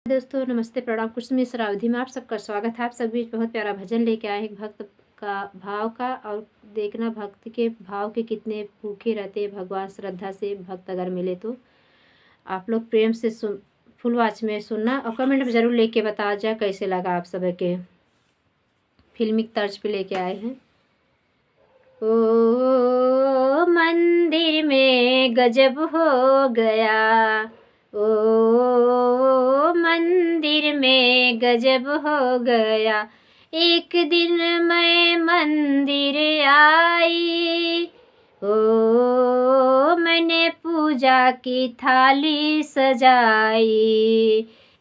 दोस्तों नमस्ते, प्रणाम। कुछ मिश्रा अवधि में आप सबका स्वागत है। आप सभी बहुत प्यारा भजन लेके आए हैं भक्त का भाव का। और देखना भक्त के भाव के कितने भूखे रहते हैं भगवान। श्रद्धा से भक्त अगर मिले तो आप लोग प्रेम से फुल वॉच में सुनना और कमेंट में ज़रूर लेके बता जाए कैसे लगा आप सब के। फिल्मी तर्ज पे लेके आए हैं। ओ मंदिर में गजब हो गया, ओ मंदिर में गजब हो गया। एक दिन मैं मंदिर आई, ओ मैंने पूजा की थाली सजाई।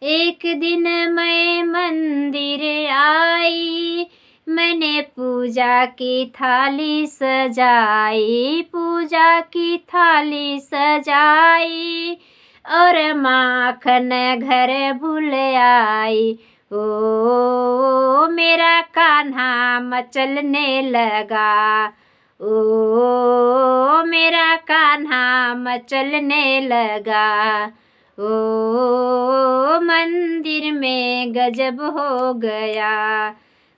एक दिन मैं मंदिर आई, मैंने पूजा की थाली सजाई, पूजा की थाली सजाई और माखन घर भूल आई। ओ मेरा कान्हा मचलने लगा, ओ मेरा कान्हा मचलने लगा। ओ मंदिर में गजब हो गया,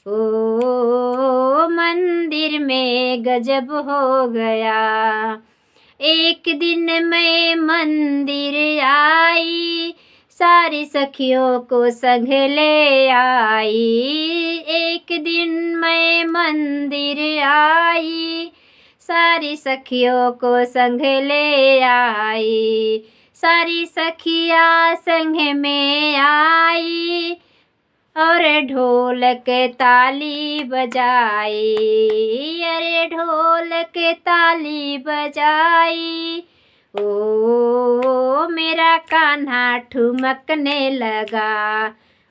ओ मंदिर में गजब हो गया। एक दिन मैं मंदिर आई, सारी सखियों को संग ले आई। एक दिन मैं मंदिर आई, सारी सखियों को संग ले आई। सारी सखियाँ संग में आई और ढोलक ताली बजाई, अरे ढोलक ताली बजाई। ओ मेरा कान्हा ठुमकने लगा,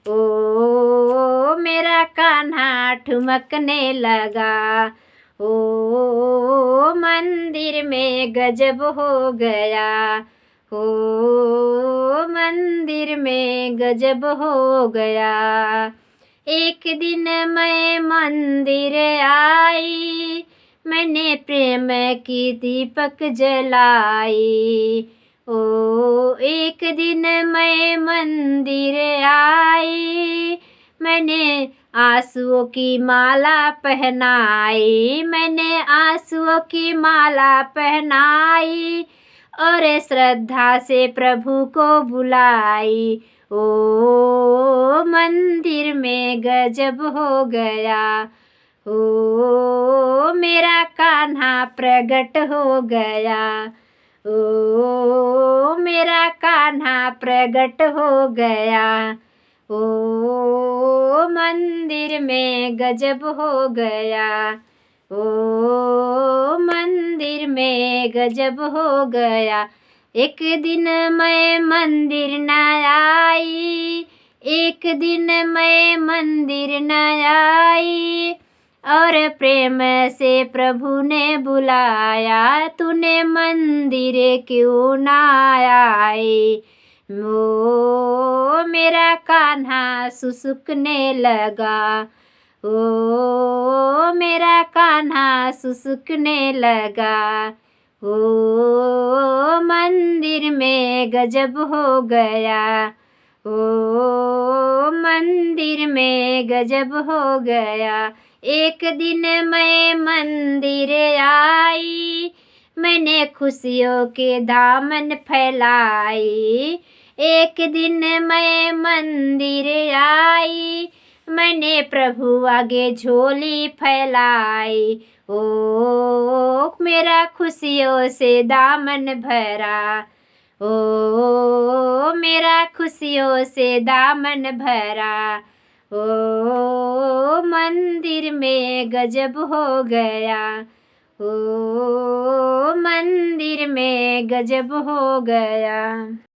ओ मेरा कान्हा ठुमकने लगा। ओ मंदिर में गजब हो गया, ओ मंदिर में गजब हो गया। एक दिन मैं मंदिर आई, मैंने प्रेम की दीपक जलाई। ओ एक दिन मैं मंदिर आई, मैंने आंसुओं की माला पहनाई, मैंने आंसुओं की माला पहनाई और श्रद्धा से प्रभु को बुलाई। ओ मंदिर में गजब हो गया, ओ मेरा कान्हा प्रगट हो गया, ओ मेरा कान्हा प्रगट हो गया। ओ मंदिर में गजब हो गया, ओ मंदिर में गजब हो गया। एक दिन मैं मंदिर न आई, एक दिन मैं मंदिर न आई और प्रेम से प्रभु ने बुलाया, तूने मंदिर क्यों न आई। ओ मेरा कान्हा सुसुकने लगा, ओ मेरा कान्हा सुसुकने लगा। ओ मंदिर में गजब हो गया, ओ मंदिर में गजब हो गया। एक दिन मैं मंदिर आई, मैंने खुशियों के दामन फैलाई। एक दिन मैं मंदिर आई, मैंने प्रभु आगे झोली फैलाई। ओ मेरा खुशियों से दामन भरा, ओ मेरा खुशियों से दामन भरा। ओ मंदिर में गजब हो गया, ओ मंदिर में गजब हो गया।